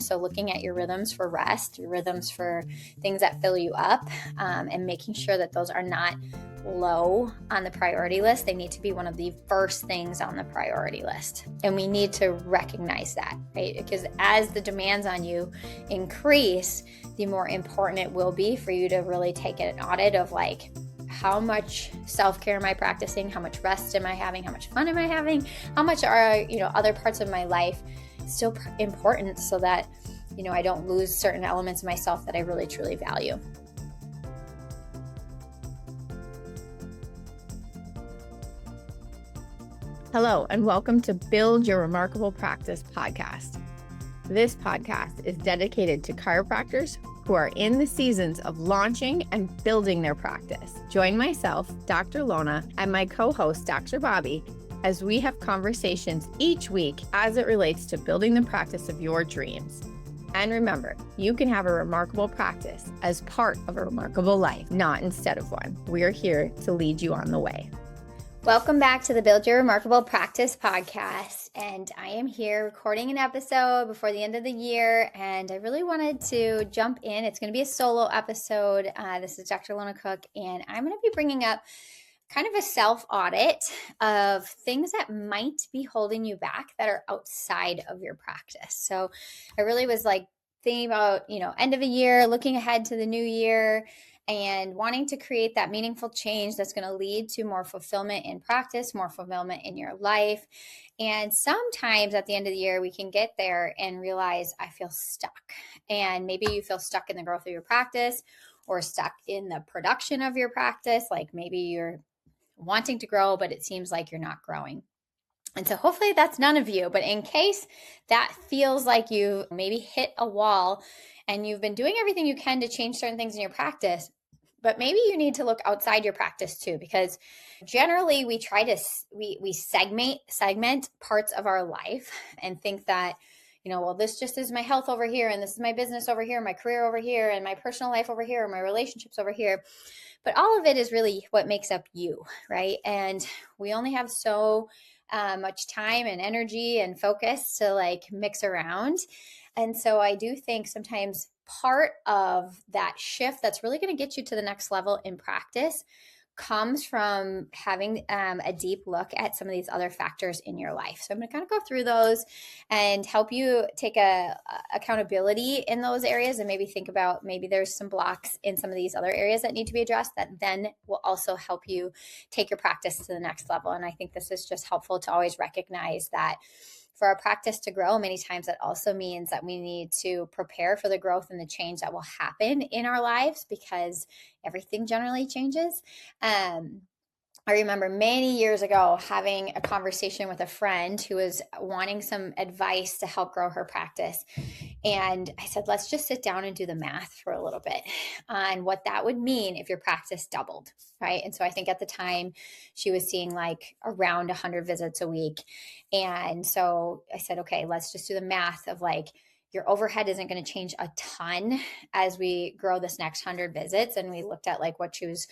So looking at your rhythms for rest, your rhythms for things that fill you up, and making sure that those are not low on the priority list. They need to be one of the first things on the priority list. And we need to recognize that, right? Because as the demands on you increase, the more important it will be for you to really take an audit of like, how much self-care am I practicing? How much rest am I having? How much fun am I having? How much are, other parts of my life still important so that, I don't lose certain elements of myself that I really, truly value. Hello, and welcome to Build Your Remarkable Practice podcast. This podcast is dedicated to chiropractors who are in the seasons of launching and building their practice. Join myself, Dr. Lona, and my co-host, Dr. Bobby, as we have conversations each week as it relates to building the practice of your dreams. And remember, you can have a remarkable practice as part of a remarkable life, not instead of one. We are here to lead you on the way. Welcome back to the Build Your Remarkable Practice podcast. And I am here recording an episode before the end of the year. And I really wanted to jump in. It's going to be a solo episode. This is Dr. Lona Cook, and I'm going to be bringing up kind of a self-audit of things that might be holding you back that are outside of your practice. So I really was like thinking about, end of a year, looking ahead to the new year, and wanting to create that meaningful change that's going to lead to more fulfillment in practice, more fulfillment in your life. And sometimes at the end of the year, we can get there and realize I feel stuck. And maybe you feel stuck in the growth of your practice or stuck in the production of your practice. Like maybe you're wanting to grow, but it seems like you're not growing. And so hopefully that's none of you, but in case that feels like you maybe hit a wall and you've been doing everything you can to change certain things in your practice, but maybe you need to look outside your practice too, because generally we try to, we segment parts of our life and think that, well, this just is my health over here, and this is my business over here, my career over here, and my personal life over here, my relationships over here. But all of it is really what makes up you, right? And we only have so much time and energy and focus to like mix around. And so I do think sometimes part of that shift that's really going to get you to the next level in practice comes from having a deep look at some of these other factors in your life. So I'm going to kind of go through those and help you take accountability in those areas, and maybe think about maybe there's some blocks in some of these other areas that need to be addressed that then will also help you take your practice to the next level. And I think this is just helpful to always recognize that for our practice to grow, many times that also means that we need to prepare for the growth and the change that will happen in our lives, because everything generally changes. I remember many years ago having a conversation with a friend who was wanting some advice to help grow her practice. And I said, let's just sit down and do the math for a little bit on what that would mean if your practice doubled, right? And so I think at the time she was seeing like around 100 visits a week. And so I said, okay, let's just do the math of like, your overhead isn't going to change a ton as we grow this next 100 visits. And we looked at like what she was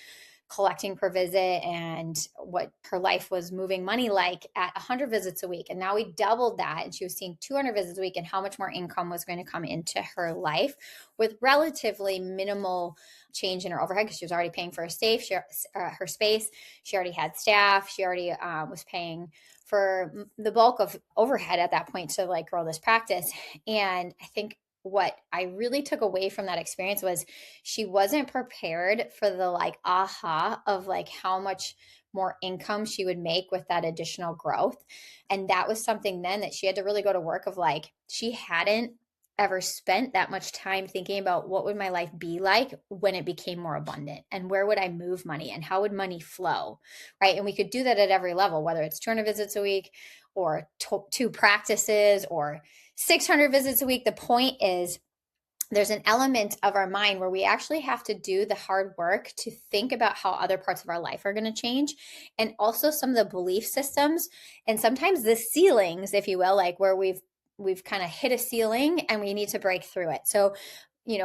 collecting per visit and what her life was moving money like at 100 visits a week. And now we doubled that, and she was seeing 200 visits a week, and how much more income was going to come into her life with relatively minimal change in her overhead, because she was already paying for her space. She already had staff. She already was paying for the bulk of overhead at that point to like grow this practice. And I think what I really took away from that experience was she wasn't prepared for the like aha of like how much more income she would make with that additional growth. And that was something then that she had to really go to work of like, she hadn't ever spent that much time thinking about what would my life be like when it became more abundant, and where would I move money and how would money flow, right? And we could do that at every level, whether it's 200 visits a week or two practices or 600 visits a week. The point is there's an element of our mind where we actually have to do the hard work to think about how other parts of our life are going to change, and also some of the belief systems and sometimes the ceilings, if you will, like where we've kind of hit a ceiling and we need to break through it. So,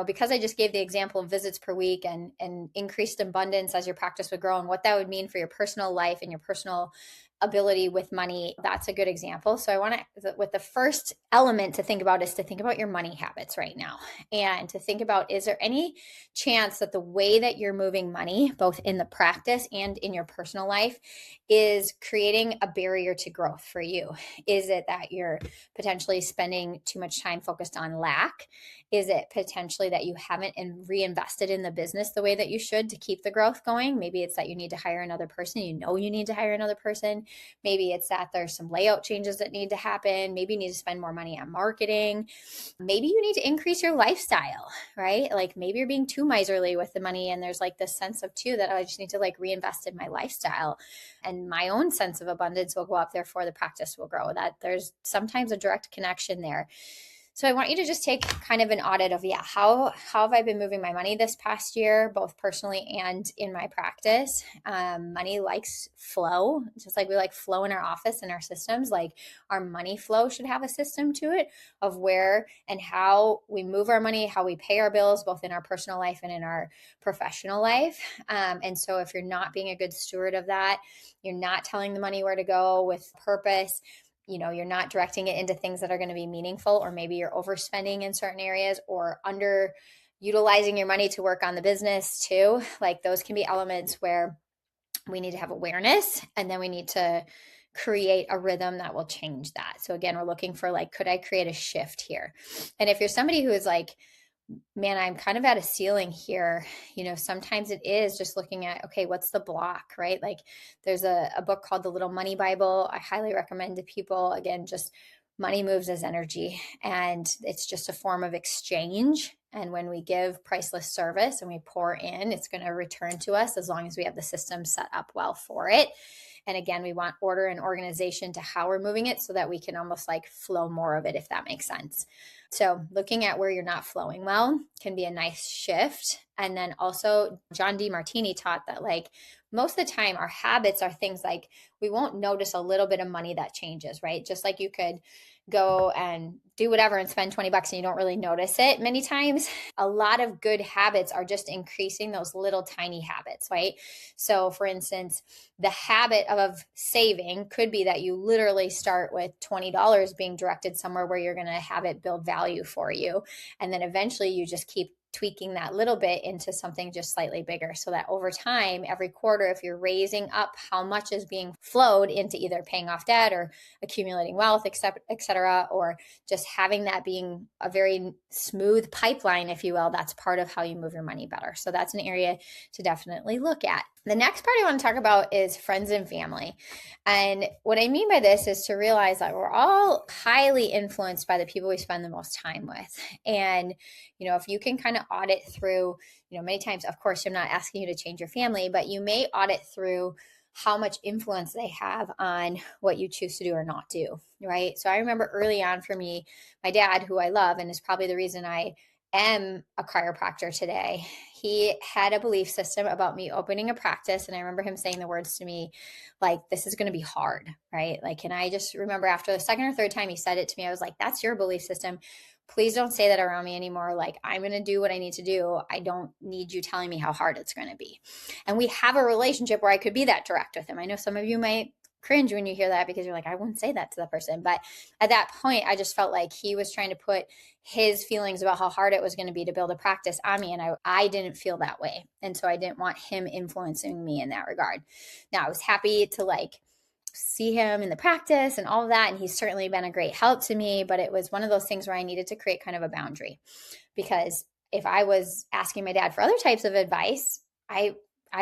because I just gave the example of visits per week and increased abundance as your practice would grow, and what that would mean for your personal life and your personal ability with money, that's a good example. So I want to, with the first element to think about is to think about your money habits right now, and to think about, is there any chance that the way that you're moving money, both in the practice and in your personal life, is creating a barrier to growth for you? Is it that you're potentially spending too much time focused on lack? Is it potentially that you haven't reinvested in the business the way that you should to keep the growth going? Maybe it's that you need to hire another person. You know you need to hire another person. Maybe it's that there's some layout changes that need to happen. Maybe you need to spend more money on marketing. Maybe you need to increase your lifestyle, right? Like maybe you're being too miserly with the money, and there's like this sense of too that I just need to like reinvest in my lifestyle, and my own sense of abundance will go up, therefore the practice will grow. That there's sometimes a direct connection there. So I want you to just take kind of an audit of, how have I been moving my money this past year, both personally and in my practice? Money likes flow, just like we like flow in our office and our systems. Like our money flow should have a system to it of where and how we move our money, how we pay our bills, both in our personal life and in our professional life. And so if you're not being a good steward of that, you're not telling the money where to go with purpose, you're not directing it into things that are going to be meaningful, or maybe you're overspending in certain areas or underutilizing your money to work on the business too. Like those can be elements where we need to have awareness, and then we need to create a rhythm that will change that. So again, we're looking for like, could I create a shift here? And if you're somebody who is like, man, I'm kind of at a ceiling here, sometimes it is just looking at, okay, what's the block, right? Like there's a book called The Little Money Bible. I highly recommend to people. Again, just money moves as energy, and it's just a form of exchange. And when we give priceless service and we pour in, it's going to return to us as long as we have the system set up well for it. And again, we want order and organization to how we're moving it so that we can almost like flow more of it, if that makes sense. So looking at where you're not flowing well can be a nice shift. And then also John D. Martini taught that like most of the time our habits are things like we won't notice a little bit of money that changes, right? Just like you could go and do whatever and spend $20 and you don't really notice it many times. A lot of good habits are just increasing those little tiny habits, right? So for instance, the habit of saving could be that you literally start with $20 being directed somewhere where you're going to have it build value for you. And then eventually you just keep tweaking that little bit into something just slightly bigger, so that over time, every quarter, if you're raising up how much is being flowed into either paying off debt or accumulating wealth, et cetera, or just having that being a very smooth pipeline, if you will, that's part of how you move your money better. So that's an area to definitely look at. The next part I want to talk about is friends and family. And what I mean by this is to realize that we're all highly influenced by the people we spend the most time with. And, if you can kind of audit through, many times, of course, I'm not asking you to change your family, but you may audit through how much influence they have on what you choose to do or not do, right? So I remember early on for me, my dad, who I love and is probably the reason I am a chiropractor today, he had a belief system about me opening a practice. And I remember him saying the words to me, like, this is going to be hard, right? Like, and I just remember after the second or third time he said it to me, I was like, that's your belief system. Please don't say that around me anymore. Like, I'm going to do what I need to do. I don't need you telling me how hard it's going to be. And we have a relationship where I could be that direct with him. I know some of you might cringe when you hear that because you're like, I wouldn't say that to the person. But at that point, I just felt like he was trying to put his feelings about how hard it was going to be to build a practice on me. And I didn't feel that way. And so I didn't want him influencing me in that regard. Now, I was happy to see him in the practice and all of that. And he's certainly been a great help to me, but it was one of those things where I needed to create kind of a boundary, because if I was asking my dad for other types of advice, I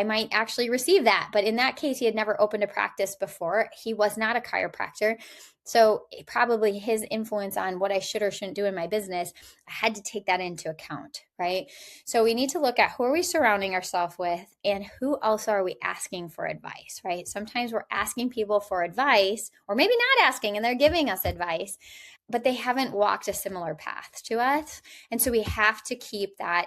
might actually receive that. But in that case, he had never opened a practice before. He was not a chiropractor. So probably his influence on what I should or shouldn't do in my business, I had to take that into account, right? So we need to look at who are we surrounding ourselves with and who else are we asking for advice, right? Sometimes we're asking people for advice, or maybe not asking and they're giving us advice, but they haven't walked a similar path to us. And so we have to keep that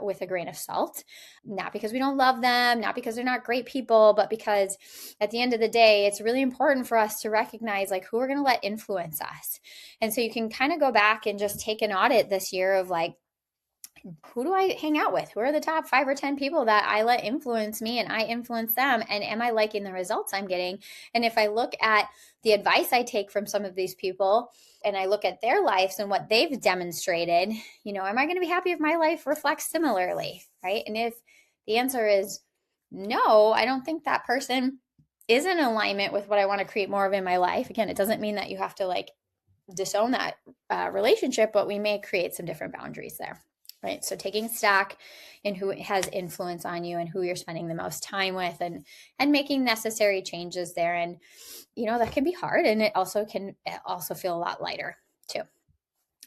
with a grain of salt, not because we don't love them, not because they're not great people, but because at the end of the day, it's really important for us to recognize who we're going to let influence us. And so you can kind of go back and just take an audit this year of who do I hang out with? Who are the top 5 or 10 people that I let influence me and I influence them? And am I liking the results I'm getting? And if I look at the advice I take from some of these people and I look at their lives and what they've demonstrated, am I going to be happy if my life reflects similarly? Right. And if the answer is no, I don't think that person is in alignment with what I want to create more of in my life. Again, it doesn't mean that you have to disown that relationship, but we may create some different boundaries there. Right. So taking stock in who has influence on you and who you're spending the most time with and making necessary changes there. And, that can be hard, and it can also feel a lot lighter too.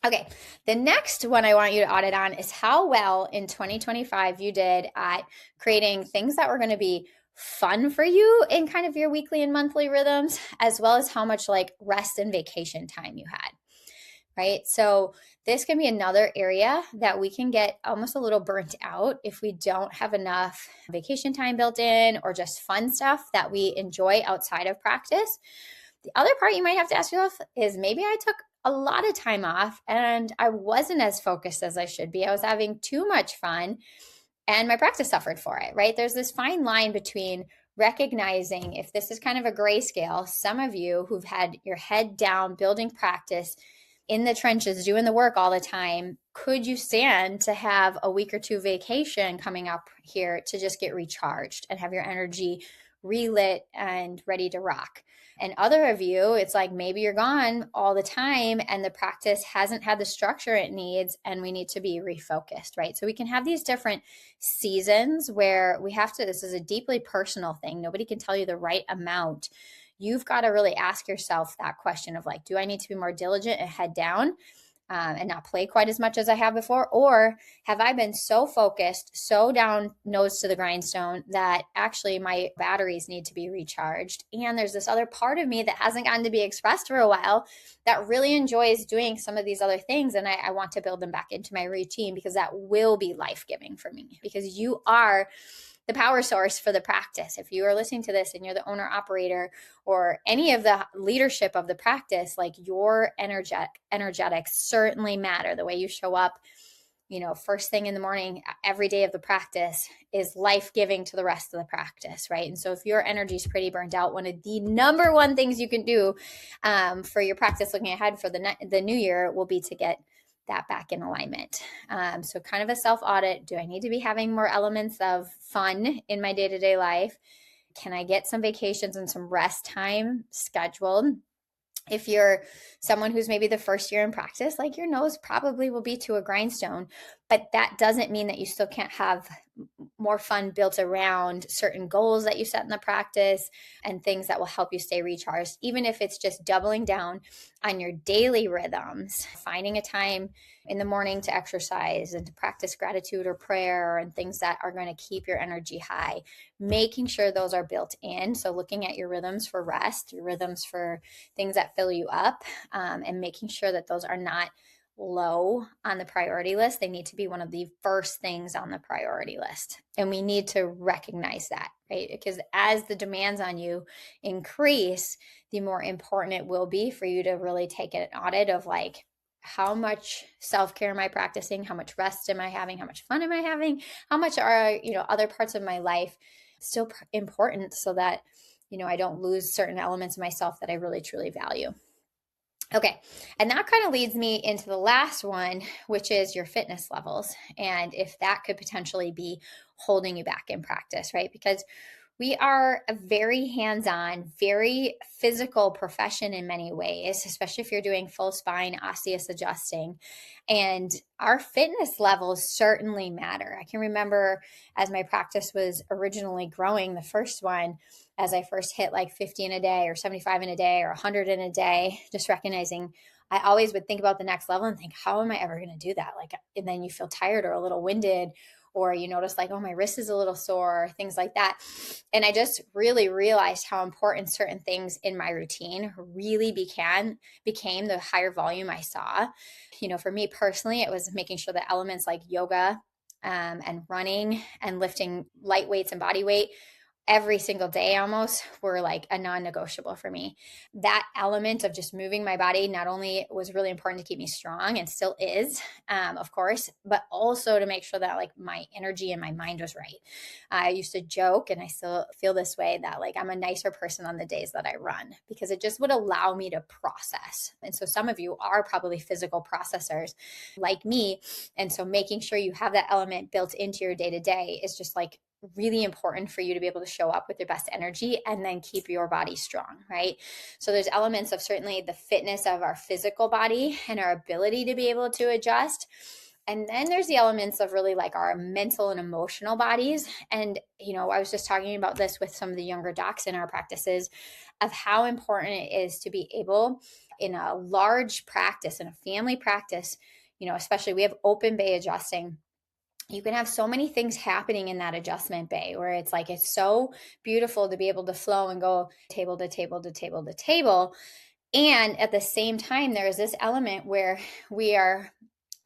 Okay. The next one I want you to audit on is how well in 2025 you did at creating things that were going to be fun for you in kind of your weekly and monthly rhythms, as well as how much rest and vacation time you had. Right. So this can be another area that we can get almost a little burnt out if we don't have enough vacation time built in or just fun stuff that we enjoy outside of practice. The other part you might have to ask yourself is maybe I took a lot of time off and I wasn't as focused as I should be. I was having too much fun and my practice suffered for it, right? There's this fine line between recognizing if this is kind of a grayscale. Some of you who've had your head down building practice in the trenches, doing the work all the time, could you stand to have a week or 2 vacation coming up here to just get recharged and have your energy relit and ready to rock? And other of you, it's maybe you're gone all the time and the practice hasn't had the structure it needs and we need to be refocused, right? So we can have these different seasons where we have to, this is a deeply personal thing. Nobody can tell you the right amount. You've got to really ask yourself that question of do I need to be more diligent and head down and not play quite as much as I have before? Or have I been so focused, so down nose to the grindstone that actually my batteries need to be recharged? And there's this other part of me that hasn't gotten to be expressed for a while that really enjoys doing some of these other things. And I want to build them back into my routine because that will be life-giving for me, because you are the power source for the practice. If you are listening to this and you're the owner operator or any of the leadership of the practice, your energetics certainly matter. The way you show up, first thing in the morning, every day of the practice is life-giving to the rest of the practice, right? And so if your energy is pretty burnt out, one of the number one things you can do for your practice looking ahead for the new year will be to get that back in alignment. So kind of a self-audit. Do I need to be having more elements of fun in my day-to-day life? Can I get some vacations and some rest time scheduled? If you're someone who's maybe the first year in practice, your nose probably will be to a grindstone, but that doesn't mean that you still can't have more fun built around certain goals that you set in the practice and things that will help you stay recharged, even if it's just doubling down on your daily rhythms, finding a time in the morning to exercise and to practice gratitude or prayer and things that are going to keep your energy high, making sure those are built in. So looking at your rhythms for rest, your rhythms for things that fill you up, and making sure that those are not low on the priority list. They need to be one of the first things on the priority list. And we need to recognize that, right? Because as the demands on you increase, the more important it will be for you to really take an audit of how much self-care am I practicing? How much rest am I having? How much fun am I having? How much are, other parts of my life still important so that, I don't lose certain elements of myself that I really, truly value. Okay. And that kind of leads me into the last one, which is your fitness levels. And if that could potentially be holding you back in practice, right? Because we are a very hands-on, very physical profession in many ways, especially if you're doing full spine osseous adjusting. And our fitness levels certainly matter. I can remember as my practice was originally growing, the first one, as I first hit 50 in a day or 75 in a day or 100 in a day, just recognizing I always would think about the next level and think, how am I ever going to do that? And then you feel tired or a little winded, or you notice oh, my wrist is a little sore, things like that. And I just really realized how important certain things in my routine really became the higher volume I saw. For me personally, it was making sure that elements like yoga and running and lifting light weights and body weight every single day almost were like a non-negotiable for me. That element of just moving my body not only was really important to keep me strong and still is, of course, but also to make sure that like my energy and my mind was right. I used to joke, and I still feel this way, that like I'm a nicer person on the days that I run because it just would allow me to process. And so some of you are probably physical processors like me. And so making sure you have that element built into your day to day is just like really important for you to be able to show up with your best energy and then keep your body strong, right? So there's elements of certainly the fitness of our physical body and our ability to be able to adjust. And then there's the elements of really like our mental and emotional bodies. And, I was just talking about this with some of the younger docs in our practices of how important it is to be able in a large practice, in a family practice, especially we have open bay adjusting. You can have so many things happening in that adjustment bay where it's like it's so beautiful to be able to flow and go table to table to table to table. And at the same time, there is this element where we are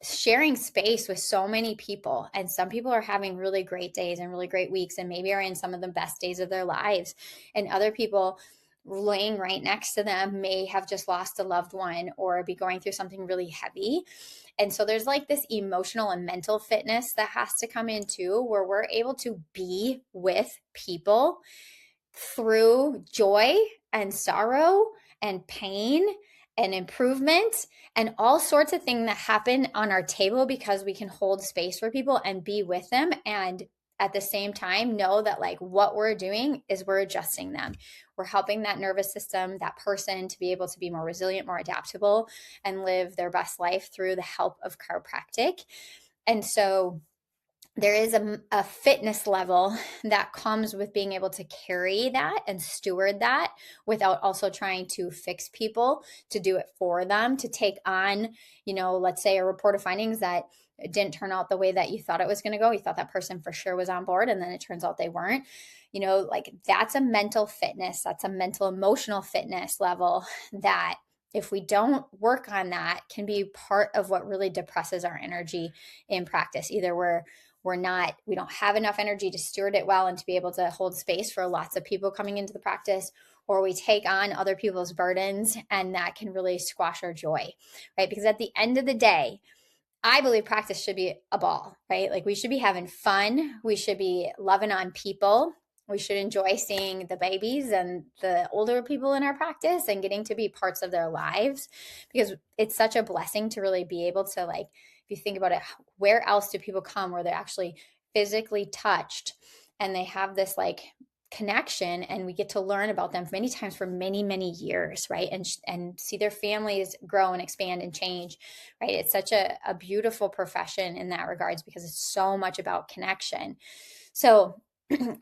sharing space with so many people, and some people are having really great days and really great weeks and maybe are in some of the best days of their lives, and other people laying right next to them may have just lost a loved one or be going through something really heavy. And so there's like this emotional and mental fitness that has to come in too, where we're able to be with people through joy and sorrow and pain and improvement and all sorts of things that happen on our table because we can hold space for people and be with them. And at the same time, know that like what we're doing is we're adjusting them. We're helping that nervous system, that person to be able to be more resilient, more adaptable, and live their best life through the help of chiropractic. And so there is a fitness level that comes with being able to carry that and steward that without also trying to fix people, to do it for them, to take on, let's say a report of findings that didn't turn out the way that you thought it was going to go. You thought that person for sure was on board, and then it turns out they weren't. Like that's a mental fitness, that's a mental emotional fitness level that if we don't work on that can be part of what really depresses our energy in practice. Either we don't have enough energy to steward it well and to be able to hold space for lots of people coming into the practice, or we take on other people's burdens, and that can really squash our joy, right? Because at the end of the day, I believe practice should be a ball, right? Like we should be having fun. We should be loving on people. We should enjoy seeing the babies and the older people in our practice and getting to be parts of their lives, because it's such a blessing to really be able to, like, if you think about it, where else do people come where they're actually physically touched and they have this like connection, and we get to learn about them many times for many, many years, right? And see their families grow and expand and change, right? It's such a beautiful profession in that regards because it's so much about connection. So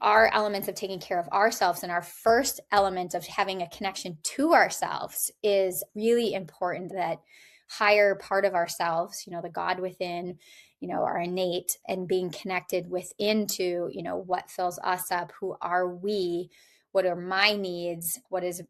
our elements of taking care of ourselves and our first element of having a connection to ourselves is really important. That higher part of ourselves, the God within, our innate, and being connected within to, what fills us up, who are we, what are my needs, what is,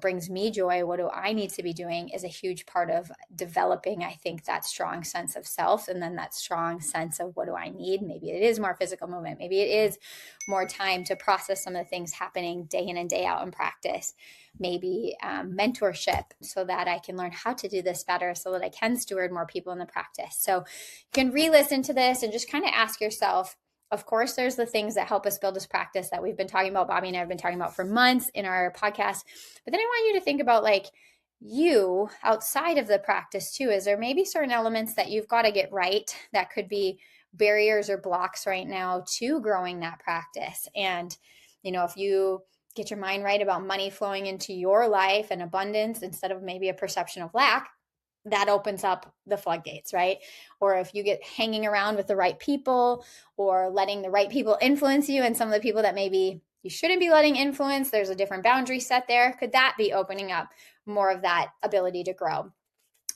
brings me joy, what do I need to be doing, is a huge part of developing, I think, that strong sense of self. And then that strong sense of what do I need? Maybe it is more physical movement. Maybe it is more time to process some of the things happening day in and day out in practice. Maybe mentorship, so that I can learn how to do this better, so that I can steward more people in the practice. So you can re-listen to this and just kind of ask yourself, of course, there's the things that help us build this practice that we've been talking about, Bobby and I have been talking about for months in our podcast. But then I want you to think about like you outside of the practice too. Is there maybe certain elements that you've got to get right that could be barriers or blocks right now to growing that practice? And, if you get your mind right about money flowing into your life and abundance instead of maybe a perception of lack, that opens up the floodgates, right? Or if you get hanging around with the right people or letting the right people influence you, and some of the people that maybe you shouldn't be letting influence, there's a different boundary set there. Could that be opening up more of that ability to grow?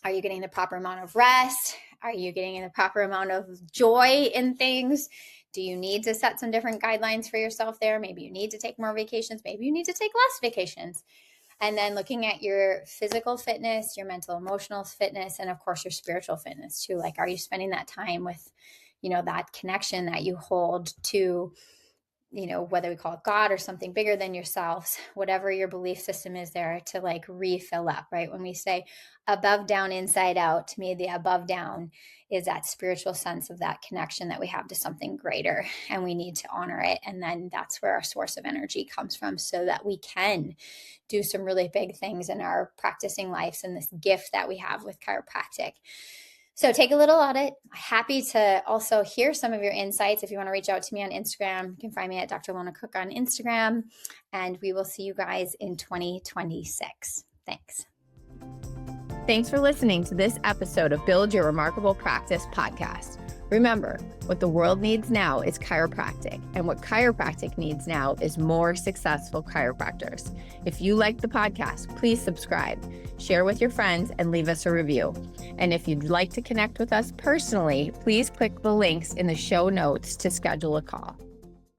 Are you getting the proper amount of rest? Are you getting the proper amount of joy in things? Do you need to set some different guidelines for yourself there? Maybe you need to take more vacations. Maybe you need to take less vacations. And then looking at your physical fitness, your mental, emotional fitness, and of course your spiritual fitness too. Like, are you spending that time with, that connection that you hold to, whether we call it God or something bigger than yourselves, whatever your belief system is there, to like refill up, right? When we say above, down, inside out, to me, the above down is that spiritual sense of that connection that we have to something greater, and we need to honor it. And then that's where our source of energy comes from, so that we can do some really big things in our practicing lives and this gift that we have with chiropractic. So take a little audit. Happy to also hear some of your insights. If you want to reach out to me on Instagram, you can find me at Dr. Lona Cook on Instagram, and we will see you guys in 2026. Thanks. Thanks for listening to this episode of Build Your Remarkable Practice podcast. Remember, what the world needs now is chiropractic, and what chiropractic needs now is more successful chiropractors. If you like the podcast, please subscribe, share with your friends, and leave us a review. And if you'd like to connect with us personally, please click the links in the show notes to schedule a call.